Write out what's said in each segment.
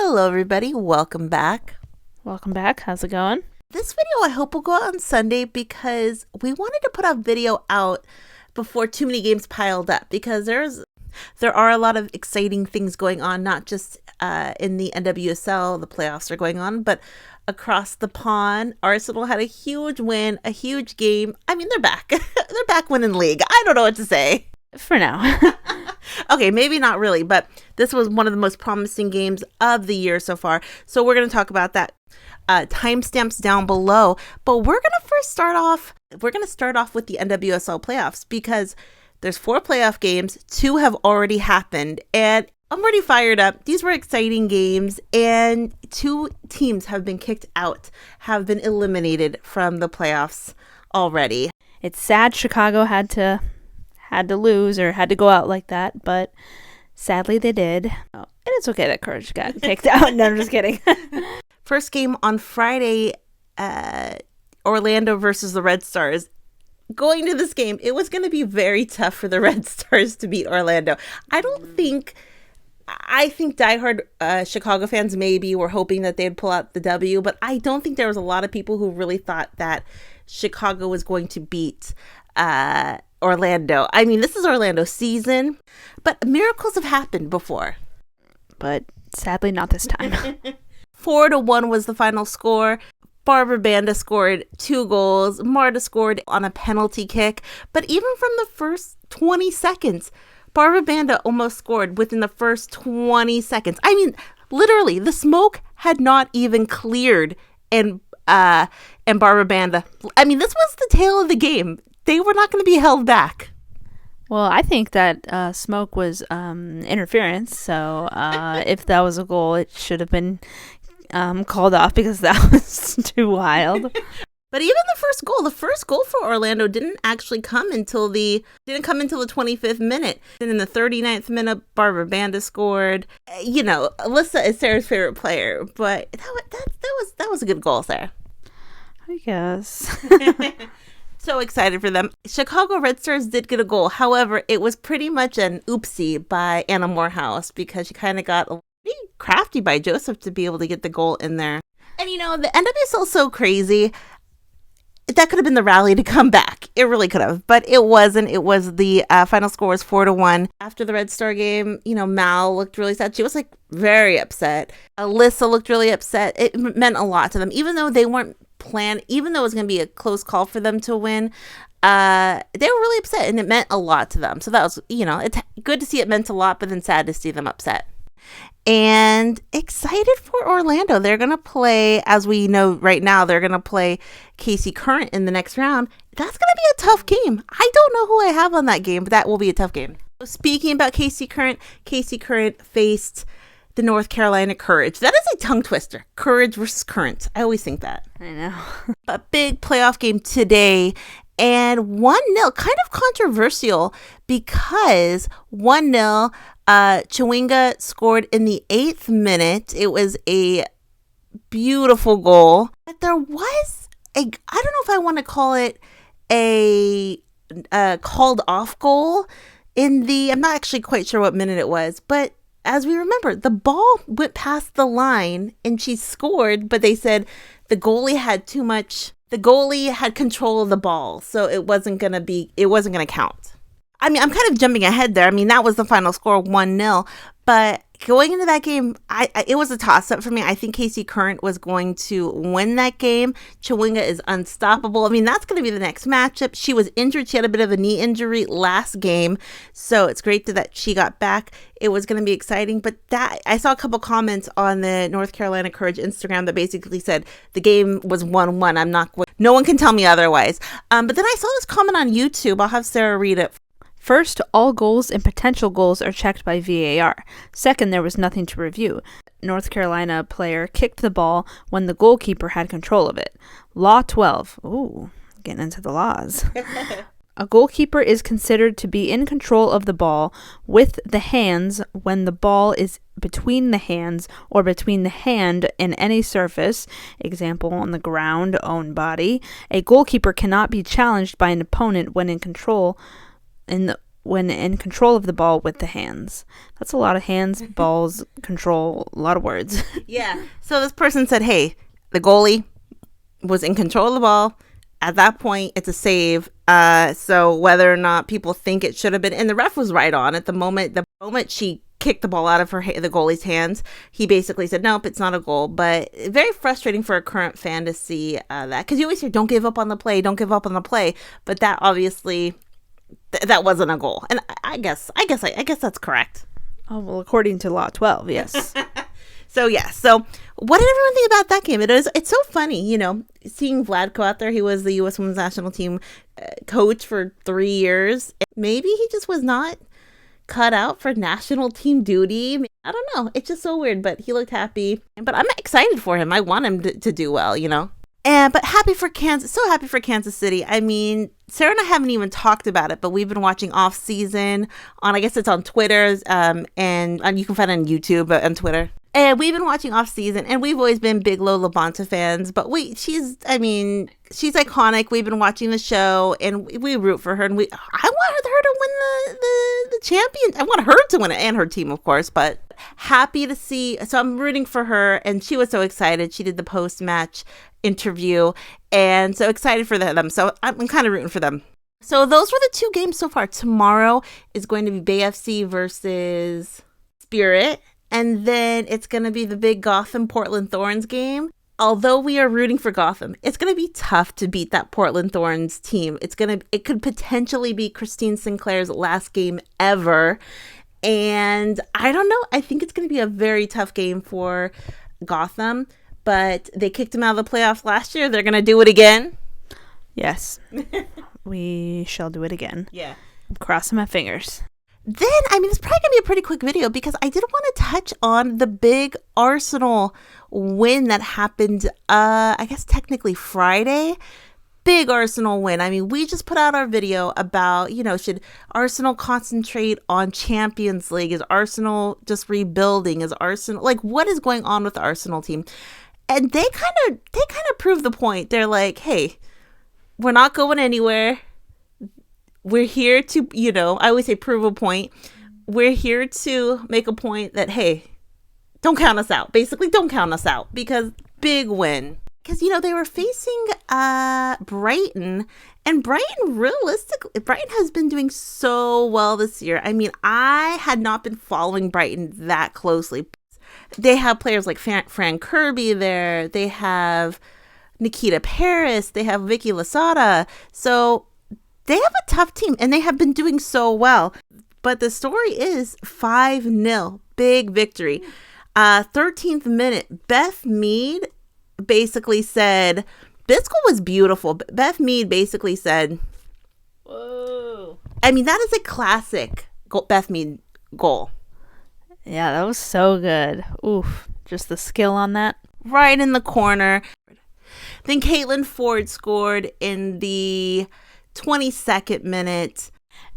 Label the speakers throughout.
Speaker 1: Hello everybody, welcome back.
Speaker 2: Welcome back. How's it going?
Speaker 1: This video I hope will go out on Sunday because we wanted to put a video out before too many games piled up, because there are a lot of exciting things going on, not just in the NWSL, the playoffs are going on, but across the pond. Arsenal had a huge win, a huge game. I mean, they're back. They're back winning league. I don't know what to say.
Speaker 2: For now.
Speaker 1: Okay, maybe not really, but this was one of the most promising games of the year so far. So we're going to talk about that. Timestamps down below. But we're going to start off with the NWSL playoffs, because there's 4 playoff games. 2 have already happened, and I'm already fired up. These were exciting games, and 2 teams have been kicked out, have been eliminated from the playoffs already.
Speaker 2: It's sad Chicago had to lose or had to go out like that, but sadly they did. Oh, and it's okay that Courage got kicked out. No, I'm just kidding.
Speaker 1: First game on Friday, Orlando versus the Red Stars. Going to this game, it was going to be very tough for the Red Stars to beat Orlando. I think diehard Chicago fans maybe were hoping that they'd pull out the W, but I don't think there was a lot of people who really thought that Chicago was going to beat Orlando. I mean, this is Orlando's season, but miracles have happened before.
Speaker 2: But sadly not this time.
Speaker 1: 4-1 was the final score. Banda scored 2 goals. Marta scored on a penalty kick. But even from the first 20 seconds, Banda almost scored within the first 20 seconds. I mean, literally, the smoke had not even cleared. And Banda, I mean, this was the tail of the game. They were not going to be held back.
Speaker 2: Well, I think that smoke was interference. So if that was a goal, it should have been called off, because that was too wild.
Speaker 1: But even the first goal for Orlando didn't come until the 25th minute. Then in the 39th minute, Banda scored. You know, Alyssa is Sarah's favorite player, but that was a good goal, Sarah.
Speaker 2: I guess.
Speaker 1: So excited for them. Chicago Red Stars did get a goal. However, it was pretty much an oopsie by Anna Moorehouse, because she kind of got pretty crafty by Joseph to be able to get the goal in there. And you know, the NWSL is so crazy. That could have been the rally to come back. It really could have, but it wasn't. It was the final score was 4-1. After the Red Star game, you know, Mal looked really sad. She was like very upset. Alyssa looked really upset. It meant a lot to them, even though they weren't planned. Even though it was going to be a close call for them to win, they were really upset, and it meant a lot to them. So that was, you know, it's good to see it meant a lot, but then sad to see them upset. And excited for Orlando. They're going to play, as we know right now, they're going to play KC Current in the next round. That's going to be a tough game. I don't know who I have on that game, but that will be a tough game. So speaking about KC Current faced the North Carolina Courage. That is a tongue twister. Courage versus Current. I always think that.
Speaker 2: I know.
Speaker 1: A big playoff game today. And 1-0, kind of controversial, because 1-0, Chawinga scored in the 8th minute. It was a beautiful goal. But there was I don't know if I want to call it a called off goal I'm not actually quite sure what minute it was, but as we remember, the ball went past the line and she scored, but they said the goalie had control of the ball, so it wasn't going to count. I mean, I'm kind of jumping ahead there. I mean, that was the final score, 1-0, but going into that game, it was a toss-up for me. I think KC Current was going to win that game. Chawinga is unstoppable. I mean, that's going to be the next matchup. She was injured. She had a bit of a knee injury last game, so it's great that she got back. It was going to be exciting, but I saw a couple comments on the North Carolina Courage Instagram that basically said the game was 1-1. No one can tell me otherwise. But then I saw this comment on YouTube. I'll have Sara read it.
Speaker 2: First, all goals and potential goals are checked by VAR. Second, there was nothing to review. North Carolina player kicked the ball when the goalkeeper had control of it. Law 12. Ooh, getting into the laws. A goalkeeper is considered to be in control of the ball with the hands when the ball is between the hands or between the hand and any surface, example on the ground, own body. A goalkeeper cannot be challenged by an opponent when in control when in control of the ball with the hands. That's a lot of hands, balls, control, a lot of words.
Speaker 1: Yeah. So this person said, hey, the goalie was in control of the ball. At that point, it's a save. So whether or not people think it should have been, and the ref was right on it. The moment she kicked the ball out of the goalie's hands, he basically said, nope, it's not a goal. But very frustrating for a current fan to see that, because you always hear, don't give up on the play, don't give up on the play. But that obviously, that wasn't a goal. And I guess that's correct.
Speaker 2: Oh, well, according to Law 12, yes.
Speaker 1: So, yeah. So, what did everyone think about that game? It's so funny, seeing Vlatko out there. He was the U.S. Women's National Team coach for 3 years. Maybe he just was not cut out for national team duty. I don't know. It's just so weird, but he looked happy. But I'm excited for him. I want him to do well, But happy for Kansas. So happy for Kansas City. I mean, Sara and I haven't even talked about it, but we've been watching Off Season on, I guess it's on Twitter, and you can find it on YouTube and Twitter. And we've been watching Off Season, and we've always been big Lo LaBonta fans. But she's iconic. We've been watching the show, and we root for her. And I want her to win the champion. I want her to win it, and her team, of course. But happy to see. So I'm rooting for her, and she was so excited. She did the post-match interview, and so excited for them. So I'm kind of rooting for them. So those were the 2 games so far. Tomorrow is going to be Bay FC versus Spirit. And then it's going to be the big Gotham Portland Thorns game. Although we are rooting for Gotham, it's going to be tough to beat that Portland Thorns team. It could potentially be Christine Sinclair's last game ever. And I don't know. I think it's going to be a very tough game for Gotham. But they kicked them out of the playoffs last year. They're going to do it again.
Speaker 2: Yes. We shall do it again.
Speaker 1: Yeah.
Speaker 2: I'm crossing my fingers.
Speaker 1: Then, it's probably going to be a pretty quick video because I did want to touch on the big Arsenal win that happened, I guess technically Friday. Big Arsenal win. We just put out our video about, should Arsenal concentrate on Champions League? Is Arsenal just rebuilding? Is Arsenal, what is going on with the Arsenal team? And they kind of proved the point. They're like, hey, we're not going anywhere. We're here to, I always say prove a point. We're here to make a point that, hey, don't count us out. Basically, don't count us out because big win. Because, they were facing Brighton, and Brighton has been doing so well this year. I had not been following Brighton that closely. They have players like Fran Kirby there. They have Nikita Paris. They have Vicky Lasada. So they have a tough team, and they have been doing so well. But the story is 5-0, big victory. 13th minute, Beth Mead basically said, this goal was beautiful. Beth Mead basically said, whoa. That is a classic Beth Mead goal.
Speaker 2: Yeah, that was so good. Oof, just the skill on that.
Speaker 1: Right in the corner. Then Caitlin Ford scored in the 22nd minute.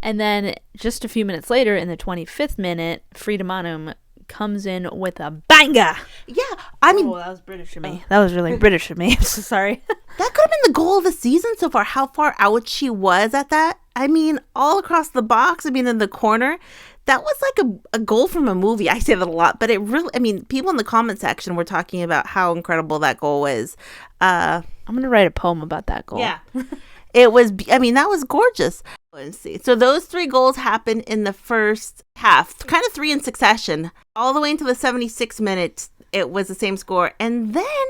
Speaker 2: And then just a few minutes later, in the 25th minute, Frida Mannum comes in with a banger.
Speaker 1: Yeah,
Speaker 2: that was British of me. That was really British of me. I'm so sorry.
Speaker 1: That could have been the goal of the season so far. How far out she was at that. All across the box. In the corner. That was like a goal from a movie. I say that a lot, but it really, people in the comment section were talking about how incredible that goal was.
Speaker 2: I'm going to write a poem about that goal.
Speaker 1: Yeah. It was, that was gorgeous. Let's see. So those 3 goals happened in the first half, kind of 3 in succession. All the way into the 76th minute, it was the same score. And then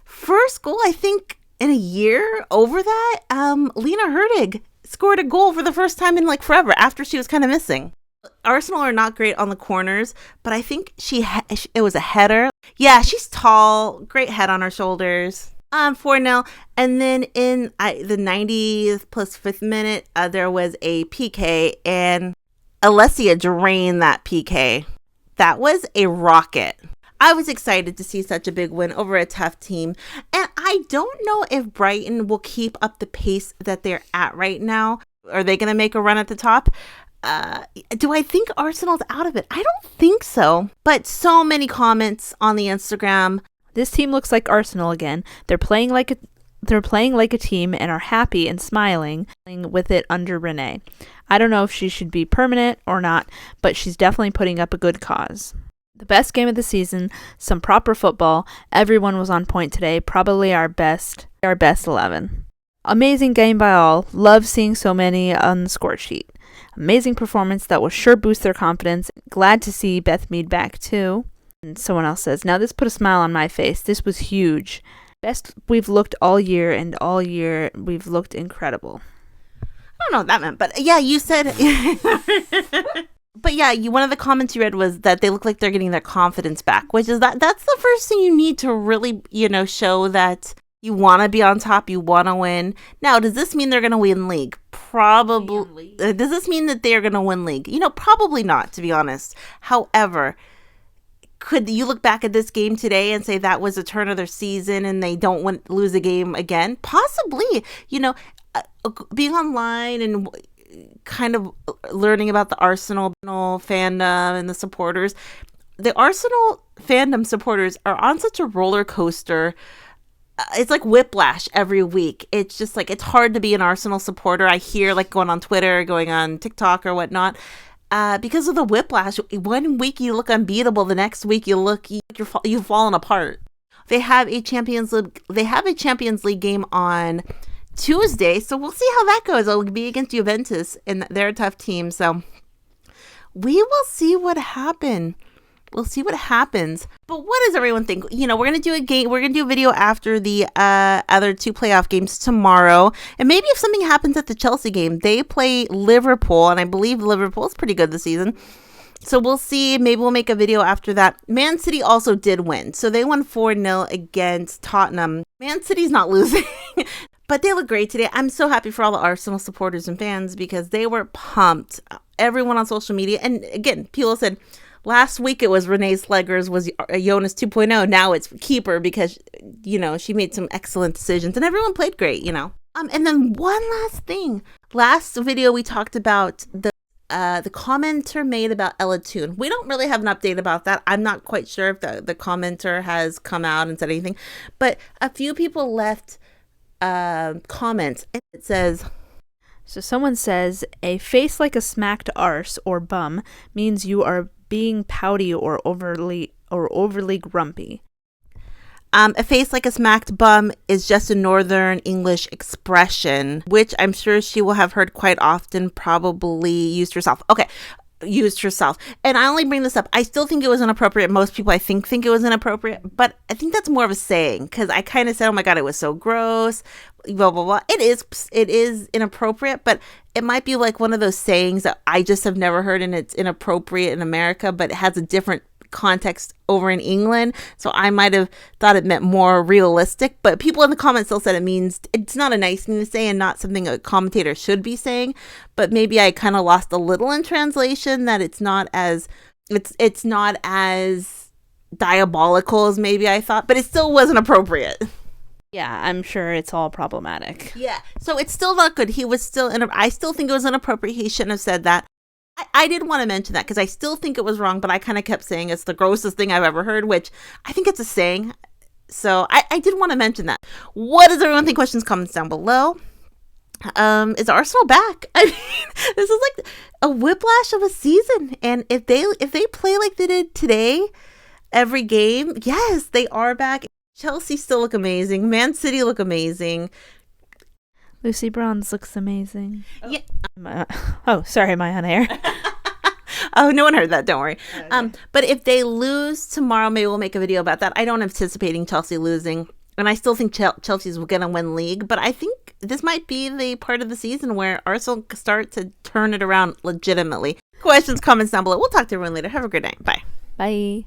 Speaker 1: first goal, I think, in a year over that, Lena Hurtig scored a goal for the first time in forever after she was kind of missing. Arsenal are not great on the corners, but I think it was a header. Yeah, she's tall, great head on her shoulders. 4-0. And then in the 90th plus 5th minute, there was a PK, and Alessia drained that PK. That was a rocket. I was excited to see such a big win over a tough team. And I don't know if Brighton will keep up the pace that they're at right now. Are they going to make a run at the top? Do I think Arsenal's out of it? I don't think so. But so many comments on the Instagram.
Speaker 2: This team looks like Arsenal again. They're playing like They're playing like a team and are happy and smiling with it under Renee. I don't know if she should be permanent or not, but she's definitely putting up a good cause. The best game of the season, some proper football. Everyone was on point today. Probably our best 11. Amazing game by all. Love seeing so many on the score sheet. Amazing performance that will sure boost their confidence. Glad to see Beth Mead back too. And someone else says, now this put a smile on my face. This was huge. Best we've looked all year, and all year we've looked incredible.
Speaker 1: I don't know what that meant, but yeah, you said... But yeah, one of the comments you read was that they look like they're getting their confidence back, which is that's the first thing you need to really, show that you want to be on top, you want to win. Now, does this mean they're going to win league? Probably. Does this mean that they're going to win league? Probably not, to be honest. However, could you look back at this game today and say that was a turn of their season and they don't lose a game again? Possibly. Being online and kind of learning about the Arsenal fandom and the supporters, the Arsenal fandom supporters are on such a roller coaster. It's like whiplash every week. It's just like, it's hard to be an Arsenal supporter. I hear going on Twitter, going on TikTok or whatnot, because of the whiplash. One week you look unbeatable, the next week you've fallen apart. They have a Champions League game on Tuesday, so we'll see how that goes. It'll be against Juventus, and they're a tough team, so we will see what happens. We'll see what happens. But what does everyone think? We're gonna do a game. We're gonna do a video after the other 2 playoff games tomorrow, and maybe if something happens at the Chelsea game, they play Liverpool, and I believe Liverpool is pretty good this season. So we'll see. Maybe we'll make a video after that. Man City also did win, so they won 4-0 against Tottenham. Man City's not losing. But they look great today. I'm so happy for all the Arsenal supporters and fans because they were pumped. Everyone on social media. And again, people said last week it was Renee Slegers was Jonas 2.0. Now it's keeper because, she made some excellent decisions and everyone played great, And then one last thing. Last video we talked about the commenter made about Ella Toone. We don't really have an update about that. I'm not quite sure if the commenter has come out and said anything. But a few people left comments. It says,
Speaker 2: so someone says, a face like a smacked arse or bum means you are being pouty or overly grumpy.
Speaker 1: A face like a smacked bum is just a Northern English expression, which I'm sure she will have heard quite often, probably used herself. Okay. Used herself. And I only bring this up. I still think it was inappropriate. Most people I think it was inappropriate, but I think that's more of a saying because I kind of said, oh my God, it was so gross, blah, blah, blah. It is inappropriate, but it might be like one of those sayings that I just have never heard and it's inappropriate in America, but it has a different context over in England. So I might have thought it meant more realistic, but people in the comments still said it's not a nice thing to say and not something a commentator should be saying. But maybe I kind of lost a little in translation that it's not as diabolical as maybe I thought, but it still wasn't appropriate.
Speaker 2: Yeah, I'm sure it's all problematic.
Speaker 1: Yeah. So it's still not good. I still think it was inappropriate. He shouldn't have said that. I did want to mention that because I still think it was wrong, but I kind of kept saying it's the grossest thing I've ever heard, which I think it's a saying. So I did want to mention that. What does everyone think? Questions, comments down below. Is Arsenal back? I mean, this is like a whiplash of a season. And if they play like they did today, every game, yes, they are back. Chelsea still look amazing. Man City look amazing.
Speaker 2: Lucy Bronze looks amazing.
Speaker 1: Yeah.
Speaker 2: Sorry, am I on air?
Speaker 1: Oh, no one heard that. Don't worry. Okay. But if they lose tomorrow, maybe we'll make a video about that. I don't anticipating Chelsea losing. And I still think Chelsea's going to win league. But I think this might be the part of the season where Arsenal start to turn it around legitimately. Questions, comments down below. We'll talk to everyone later. Have a good night. Bye.
Speaker 2: Bye.